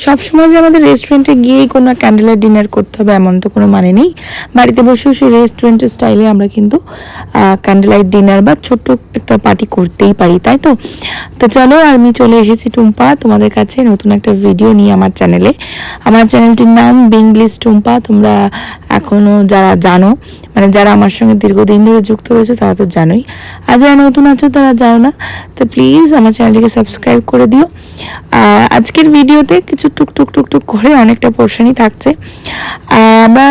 সবসময় যে আমাদের রেস্টুরেন্টে গিয়েই কোনো ক্যান্ডেল লাইট ডিনার করতে হবে এমন তো কোনো মানে নেই। বাড়িতে বসেও সেই রেস্টুরেন্টের স্টাইলে আমরা কিন্তু ক্যান্ডেল লাইট ডিনার বা ছোট্ট একটা পার্টি করতেই পারি, তাই তো। তো চলো, আমি চলে এসেছি টুম্পা তোমাদের কাছে নতুন একটা ভিডিও নিয়ে আমার চ্যানেলে। আমার চ্যানেলটির নাম বিং ব্লিস টুম্পা। তোমরা এখনও যারা জানো, মানে যারা আমার সঙ্গে দীর্ঘদিন ধরে যুক্ত রয়েছে তারা তো জানোই, আর যারা নতুন আছো তারা জানো না, তো প্লিজ আমার চ্যানেলটিকে সাবস্ক্রাইব করে দিও। আজকের ভিডিওতে কিছু টুকটুক করে অনেকটা পোর্শনই থাকছে। আমরা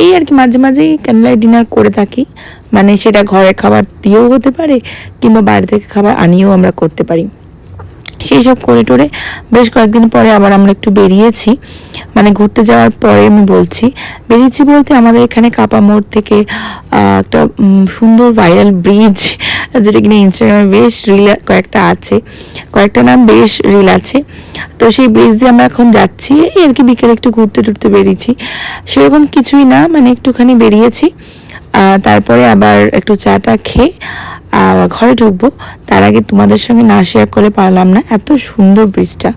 এই আর কি মাঝে মাঝেই ক্যান্ডেল লাইট ডিনার করে থাকি, মানে সেটা ঘরের খাবার দিয়েও হতে পারে কিংবা বাইরে থেকে খাবার আনিয়েও আমরা করতে পারি। সেই সব করে টোরে বেশ কয়েকদিন পরে আবার আমরা একটু বেরিয়েছি, মানে ঘুরতে যাওয়ার পরে আমি বলছি বেরিয়েছি বলতে আমাদের এখানে কাপা মোড় থেকে একটা সুন্দর ভাইরাল ব্রিজ, যেটা কিনা ইনস্টাগ্রামে বেশ রিল কয়েকটা আছে, কয়েকটা নাম বেশ রিল আছে। তো সেই ব্রিজ দিয়ে আমরা এখন যাচ্ছি, এই আর কি বিকেলে একটু ঘুরতে টুরতে বেরিয়েছি, সেরকম কিছুই না, মানে একটুখানি বেরিয়েছি। তারপরে আবার একটু চাটা খেয়ে ঘরে ঢুকবো। তার আগে তোমাদের সঙ্গে না শেয়ার করে পারলাম না এত সুন্দর ব্রিজটা।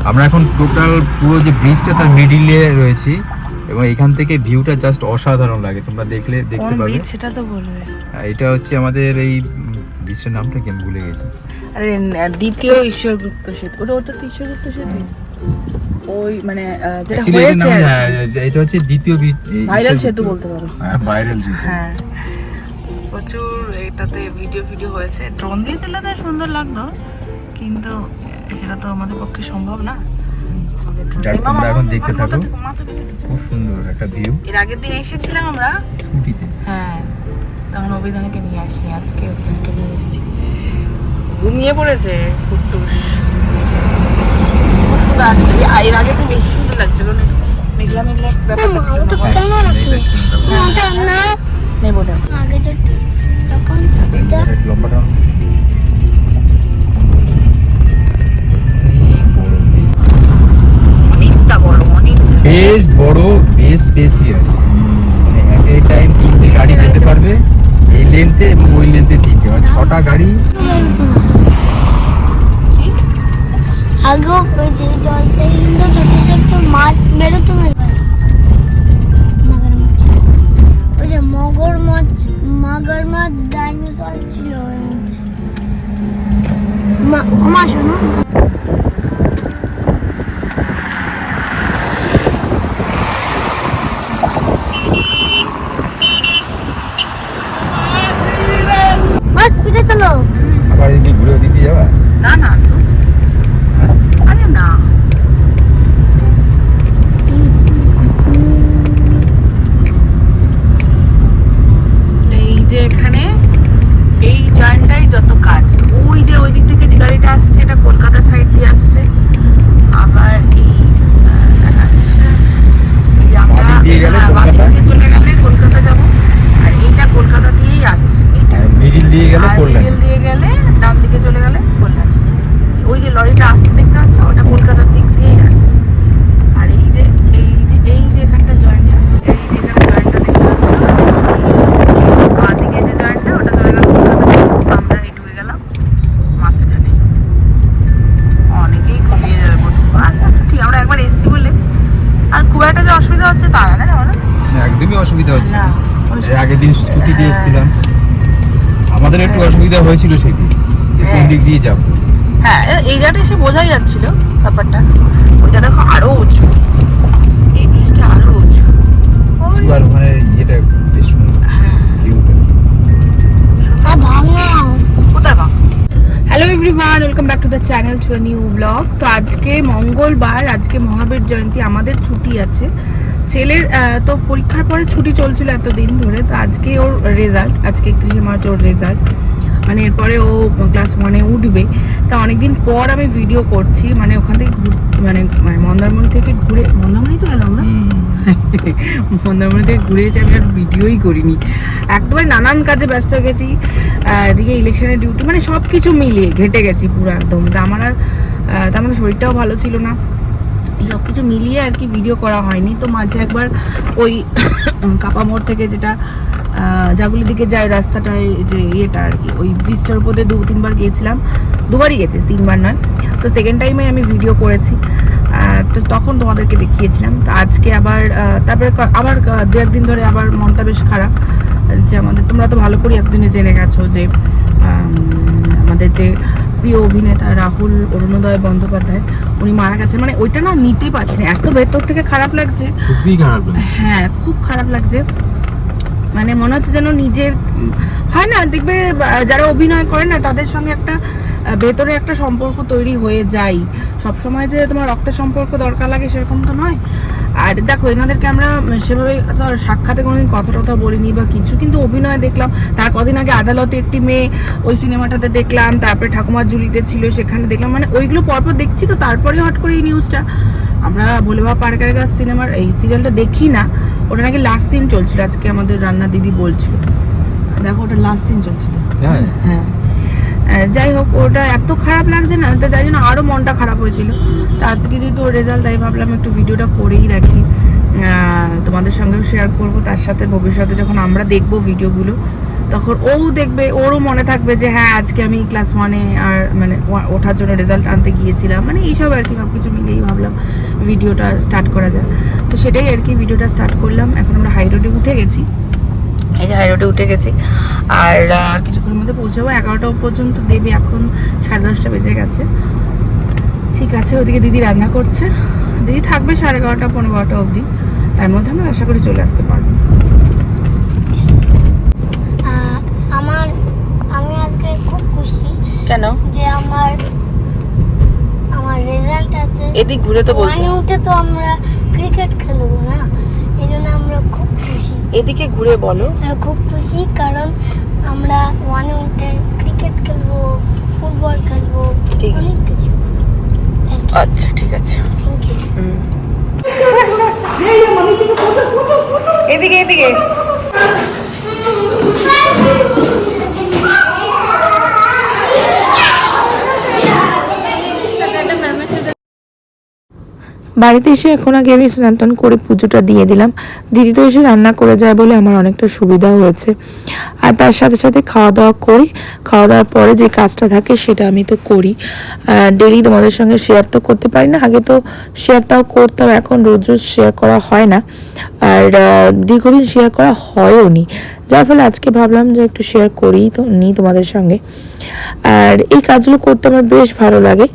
আমরা এখন টোটাল পুরো যে ব্রিজটা তার মিডিলে রয়েছি এবং এখান থেকে ভিউটা জাস্ট অসাধারণ লাগে, তোমরা দেখতে পাবে। সেটা তো বলবে। এটা হচ্ছে আমাদের এই ব্রিজটার নামটা কি আমি ভুলে গেছি। আরে দ্বিতীয় ঈশ্বরগুপ্ত সেতু, ওটা তো ঈশ্বরগুপ্ত সেতু, ওই মানে যেটা হয়েছে এটা হচ্ছে দ্বিতীয় ভাইরাল সেতু বলতে পারো। হ্যাঁ, ভাইরাল সেতু। হ্যাঁ, প্রচুর এটাতে ভিডিও হয়েছে, ড্রোন দিয়ে দিলে তো সুন্দর লাগতো, কিন্তু সেটা তো আমাদের পক্ষে সম্ভব না। তোমরা এখন দেখতে থাকো, খুব সুন্দর একটা ভিউ। এর আগের দিন এসেছিলাম আমরা স্কুটিতে, হ্যাঁ, তখন অভিধানকে নিয়ে আসি, আজকে অভিধানকে নিয়ে এসেছি। ঘুমিয়ে পড়েছে কুট্টুস, খুব সুন্দর। আজকে এর আগের দিন বেশি সুন্দর লাগছিল, কারণ মেঘলা মেঘলা ব্যাপারটা ছিল না। নেবো না আগে তখন লম্বাটা বেশ বড়, বেশ স্পেসিয়াস, মানে এট এ টাইম 3টে গাড়ি যেতে পারবে এই লেন্থে এবং ওই লেন্থে 3টে, আর 6টা গাড়ি। আগেও যে জলতে কিন্তু ছোট ছোট মাছ বেরোতো না, ওই যে মগর মাছ ডাইনোসর ছিল মা শোনো। চলো আবার এদিকে ঘুরে ওদিকে যাবা? না না, আরে না, এই যে এখানে এই জয়েন্টটাই যত কাজ, ওই যে ওই দিক থেকে যে গাড়িটা আসছে এটা কলকাতা সাইড দিয়ে আসছে, আবার এই আমরা বাকি দিকে চলে গেলে কলকাতা যাবো, আর এইটা কলকাতা দিয়েই আসছে, মিডিল দিয়ে গেলে কল্যাণ, মিডিল দিয়ে গেলে ডান দিকে চলে গেলে কল্যাণ। ওই যে লরিটা আসছে দেখতে পাচ্ছ, ওটা কলকাতার দিক দিয়েই আসছে। আর এই যে এখানটা জয়েন্টটা, এই যে এখানে জয়েন্টটা দেখতে পাচ্ছ, বাঁ দিকে যে জয়েন্টটা ওটা চলে গেল কলকাতা, আমরা এই ঢুকে গেলাম মাঝখানে। অনেকেই ঘুরিয়ে যাবে প্রথম, আস্তে আস্তে ঠিক। আমরা একবার এসছি বলে আর খুব একটা যে অসুবিধা হচ্ছে তা না, একদমই অসুবিধা হচ্ছে না। না। আগের দিন স্কুটি দিয়ে এসেছিলাম, আমাদের একটু অসুবিধা হয়েছিল সেদিন, যে কোন দিক দিয়ে যাবো। হ্যাঁ, এই জায়গাটা এসে বোঝাই যাচ্ছিল ব্যাপারটা। ওইটা দেখো আরো উঁচু, এই ব্রিজটা আরো উঁচু, আর ওখানে ইয়েটা বেশ সুন্দর ভিউটা। কোথায় গো? Hello everyone, welcome back to the channel to a new blog. তো আজকে মঙ্গলবার, আজকে মহাবীর জয়ন্তী, আমাদের ছুটি আছে। ছেলের তো পরীক্ষার পরে ছুটি চলছিল এতদিন ধরে, তো আজকে ওর রেজাল্ট, আজকে 31শে মার্চ ওর রেজাল্ট, মানে এরপরে ও ক্লাস 1-এ উঠবে। তা অনেকদিন পর আমি ভিডিও করছি, মানে ওখান থেকে মানে মন্দারমণি থেকে ঘুরে, মন্দারমণি তো এলাম না, মন্দারমণি থেকে ঘুরে এসে আমি আর ভিডিওই করিনি, একদমই নানান কাজে ব্যস্ত হয়ে গেছি। এদিকে ইলেকশনের ডিউটি, মানে সব কিছু মিলিয়ে ঘেটে গেছি পুরো একদম। তা আমার আর তার মধ্যে শরীরটাও ভালো ছিল না, এই সব কিছু মিলিয়ে আর কি ভিডিও করা হয়নি। তো মাঝে একবার ওই কাপা মোড় থেকে যেটা জাগুলির দিকে যায় রাস্তাটায়, যে ইয়েটা আর কি, ওই ব্রিজটার উপর দিয়ে 2-3 বার গিয়েছিলাম, 2বারই গেছি, 3বার নয়। তো সেকেন্ড টাইমে আমি ভিডিও করেছি, তো তখন তোমাদেরকে দেখিয়েছিলাম। তো আজকে আবার তারপরে আবার 2-1 দিন ধরে আবার মনটা বেশ খারাপ, যে আমাদের, তোমরা তো ভালো করে এতদিনে জেনে গেছো যে আমাদের যে প্রিয় অভিনেতা রাহুল অরুণোদয় বন্দ্যোপাধ্যায়, উনি মারা গেছেন। মানে ওইটা না নিতেই পারছি না, এত ভেতর থেকে খারাপ লাগছে, খুবই খারাপ লাগছে। হ্যাঁ খুব খারাপ লাগছে। মানে মনে হচ্ছে যেন নিজের, হয় না দেখবে যারা অভিনয় করে না তাদের সঙ্গে একটা ভেতরে একটা সম্পর্ক তৈরি হয়ে যায়। সবসময় যে তোমার রক্তের সম্পর্ক দরকার লাগে সেরকম তো নয়। আর দেখো এনাদেরকে আমরা সেভাবে সাক্ষাতে কোনোদিন কথা টথা বলিনি বা কিছু, কিন্তু অভিনয় দেখলাম। তার কদিন আগে আদালতে একটি মেয়ে, ওই সিনেমাটাতে দেখলাম, তারপরে ঠাকুমার ঝুলিতে ছিল, সেখানে দেখলাম। মানে ওইগুলো পরপর দেখছি, তো তারপরে হট করে এই নিউজটা। আমরা ভোলে বাবা পার্কের গাছ সিনেমার এই সিরিয়ালটা দেখি না, ওটা নাকি লাস্ট সিন চলছিল, আজকে আমাদের রান্না দিদি বলছিল। দেখো ওটা লাস্ট সিন চলছিল। হ্যাঁ যাই হোক, ওটা এত খারাপ লাগছে না, তো তাই জন্য আরও মনটা খারাপ হয়েছিল। তো আজকে যেহেতু রেজাল্ট, তাই ভাবলাম একটু ভিডিওটা করেই রাখি, তোমাদের সঙ্গেও শেয়ার করব। তার সাথে ভবিষ্যতে যখন আমরা দেখবো ভিডিওগুলো, তখন ও দেখবে, ওরও মনে থাকবে যে হ্যাঁ আজকে আমি ক্লাস 1-এ আর মানে ওঠার জন্য রেজাল্ট আনতে গিয়েছিলাম। মানে এইসব আর কি, সব কিছু মিলেই ভাবলাম ভিডিওটা স্টার্ট করা যায়। তো সেটাই আর কি, ভিডিওটা স্টার্ট করলাম। এখন আমরা হাই রোডে উঠে গেছি, এই যে হাই রোডে উঠে গেছি, আর কিছুক্ষণের মধ্যে পৌঁছাবো। 11টা পর্যন্ত দেবে, এখন 10:30 বেজে গেছে। ঠিক আছে, ওদিকে দিদি রান্না করছে, দিদি থাকবে 11:30 15টা অবধি, তার মধ্যে আমরা আশা করি চলে আসতে পারবো। আমি আজকে খুব খুশি। কেন? যে আমার রেজাল্ট আছে। এদিক ঘুরে তো বলতে, উঠে তো আমরা ক্রিকেট খেলবো না, এই জন্য আমরা খুব খুশি। এদিকে ঘুরে বলো। আমরা খুব খুশি কারণ আমরা 1-এ উঠে ক্রিকেট খেলবো, ফুটবল খেলবো, ঠিক অনেক কিছু। আচ্ছা ঠিক আছে, থ্যাংক ইউ। এদিকে এদিকে। বাড়িতে এসে এখন আগে আমি স্নান টান করে পুজোটা দিয়ে দিলাম। দিদি তো এসে রান্না করে যায় বলে আমার অনেকটা সুবিধাও হয়েছে। আর তার সাথে সাথে খাওয়া দাওয়া করি, খাওয়া দাওয়ার পরে যে কাজটা থাকে সেটা আমি তো করি। ডেলি তোমাদের সঙ্গে শেয়ার তো করতে পারি না, আগে তো শেয়ার তাও করতাম, এখন রোজ রোজ শেয়ার করা হয় না, আর দীর্ঘদিন শেয়ার করা হয়ও নি, যার ফলে আজকে ভাবলাম যে একটু শেয়ার করি তো নিই তোমাদের সঙ্গে। আর এই কাজগুলো করতে আমার বেশ ভালো লাগে,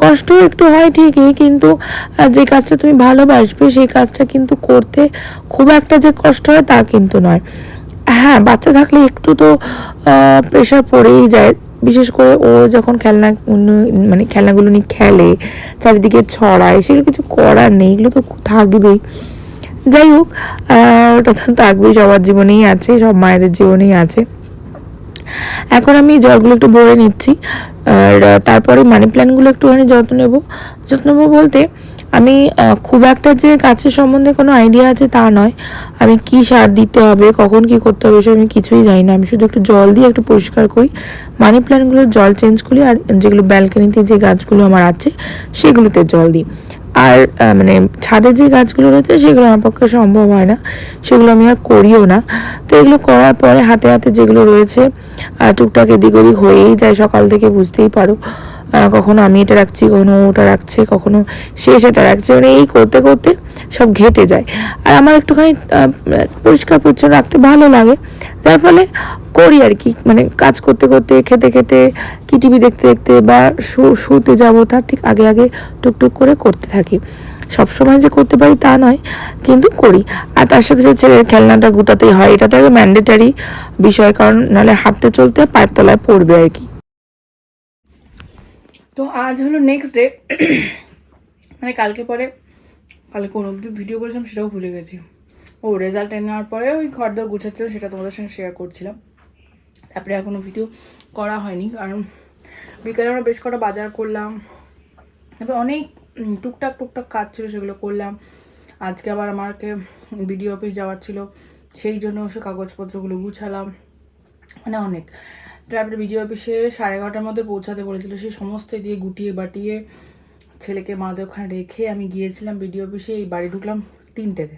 কষ্ট একটু হয় ঠিকই, কিন্তু যে কাজটা তুমি ভালোবাসবে সেই কাজটা কিন্তু করতে খুব একটা যে কষ্ট হয় তা কিন্তু নয়। হ্যাঁ বাচ্চা থাকলে একটু তো প্রেশার পড়েই যায়, বিশেষ করে ও যখন মানে খেলনাগুলো নিয়ে খেলে, চারিদিকে ছড়ায়, সেগুলো কিছু করার নেই, এগুলো তো থাকবেই। যাই হোক, ওটা তো থাকবেই, সবার জীবনেই আছে, সব মায়েদের জীবনেই আছে। এখন আমি জলগুলো একটু ভরে নিচ্ছি, আর তারপরে মানি প্ল্যান্টগুলো একটুখানি যত্ন নেবো বলতে আমি খুব একটা যে গাছের সম্বন্ধে কোনো আইডিয়া আছে তা নয়। আমি কি সার দিতে হবে, কখন কি করতে হবে, এসব আমি কিছুই জানি না। আমি শুধু একটু জল দিয়ে একটু পরিষ্কার করি, মানি প্ল্যান্টগুলোর জল চেঞ্জ করি, আর যেগুলো ব্যালকনিতে যে গাছগুলো আমার আছে সেগুলোতে জল দিই। আর মানে ছাদে যে গাছগুলো রয়েছে সেগুলো আমার পক্ষে সম্ভব হয় না, সেগুলো আমি আর করিও না। তো এগুলো করার পরে হাতে হাতে যেগুলো রয়েছে টুকটাক এদিক ওদিক হয়েই যায় সকাল থেকে, বুঝতেই পারো। কখনো আমি এটা রাখছি, কখনো ওটা রাখছে, কখনো সে সেটা রাখছে, মানে এই করতে করতে সব ঘেটে যায়। আর আমার একটুখানি পরিষ্কার পরিচ্ছন্ন রাখতে ভালো লাগে, যার ফলে করি আর কি। মানে কাজ করতে করতে, খেতে খেতে, কি টিভি দেখতে দেখতে, বা শুতে যাবো তার ঠিক আগে আগে টুকটুক করে করতে থাকি। সবসময় যে করতে পারি তা নয়, কিন্তু করি। আর তার সাথে সাথে ছেলের খেলনাটা গোটাতেই হয়, এটা তো একটা ম্যান্ডেটারি বিষয়, কারণ নাহলে হাঁটতে চলতে পায়ের তলায় পড়বে আর কি। তো আজ হলো নেক্সট ডে, মানে কালকে কোন অবধি ভিডিও করেছিলাম সেটাও ভুলে গেছি। রেজাল্ট নেওয়ার পরে ওই ঘর দর গুছাচ্ছিল, সেটা তোমাদের সঙ্গে শেয়ার করছিলাম। তারপরে এখনও ভিডিও করা হয়নি, কারণ বিকালে আমরা বেশ কটা বাজার করলাম, তারপরে অনেক টুকটাক কাজ ছিল সেগুলো করলাম। আজকে আবার আমাকে বিডিও অফিস যাওয়ার ছিল, সেই জন্য সে কাগজপত্রগুলো গুছালাম, মানে অনেক। তারপরে বিডিও অফিসে 11:30টার মধ্যে পৌঁছাতে বলেছিল, সেই সমস্ত দিয়ে গুটিয়ে বাটিয়ে ছেলেকে মাদের ওখানে রেখে আমি গিয়েছিলাম বিডিও অফিসে। এই বাড়ি ঢুকলাম 3টেতে,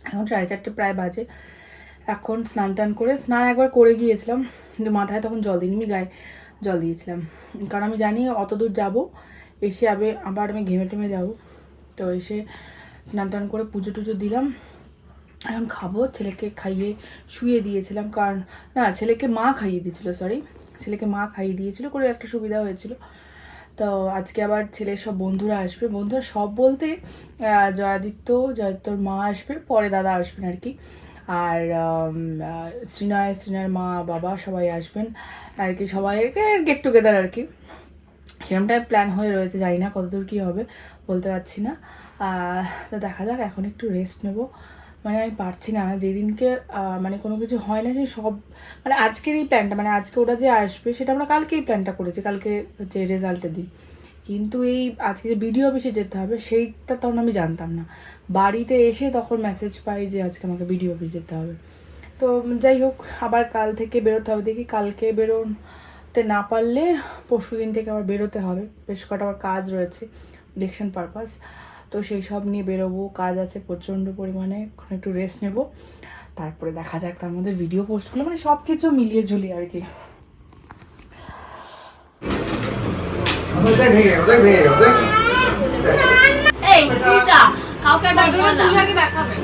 এখন 4:30 প্রায় বাজে। এখন স্নান টান করে, স্নান একবার করে গিয়েছিলাম কিন্তু মাথায় তখন জল দিইনি, আমি গায়ে জল দিয়েছিলাম, কারণ আমি জানি অত দূর যাবো, এসে আবার আমি ঘেমে টেমে যাবো। তো এসে স্নান টান করে পুজো টুজো দিলাম, এখন খাবো। ছেলেকে খাইয়ে শুয়ে দিয়েছিলাম, কারণ না ছেলেকে মা খাইয়ে দিয়েছিল, ছেলেকে মা খাইয়ে দিয়েছিল করে একটা সুবিধা হয়েছিল। তো আজকে আবার ছেলের সব বন্ধুরা আসবে, বন্ধুরা সব বলতে জয়াদিত্যর মা আসবে, পরে দাদা আসবেন আর কি, আর শ্রীনয়ের মা বাবা সবাই আসবেন আর কি, সবাই গেট টুগেদার আর কি, সেরকমটাই প্ল্যান হয়ে রয়েছে। জানি না কতদূর কী হবে, বলতে পারছি না। তো দেখা যাক, এখন একটু রেস্ট নেব, মানে আমি পারছি না যেদিনকে মানে কোনো কিছু হয় না, যে সব মানে আজকের এই প্ল্যানটা, মানে আজকে ওরা যে আসবে সেটা আমরা কালকেই প্ল্যানটা করেছি, কালকে হচ্ছে রেজাল্টের দিন, কিন্তু এই আজকে যে বিডিও অফিসে যেতে হবে সেইটা তখন আমি জানতাম না, বাড়িতে এসে তখন মেসেজ পাই যে আজকে আমাকে বিডিও অফিস যেতে হবে। তো যাই হোক, আবার কাল থেকে বেরোতে হবে, দেখি কালকে বেরোতে না পারলে পরশু দিন থেকে আবার বেরোতে হবে, বেশ কটা আবার কাজ রয়েছে ইলেকশন পারপাস, তো সেই সব নিয়ে বেরোবো, কাজ আছে প্রচণ্ড পরিমাণে, একটু রেস্ট নেব, তারপরে দেখা যাক, তার মধ্যে ভিডিও পোস্ট করলে মানে সব কিছু মিলিয়ে ঝুলিয়ে আর কি। এই দিদা কাউকে একটা দেখাবে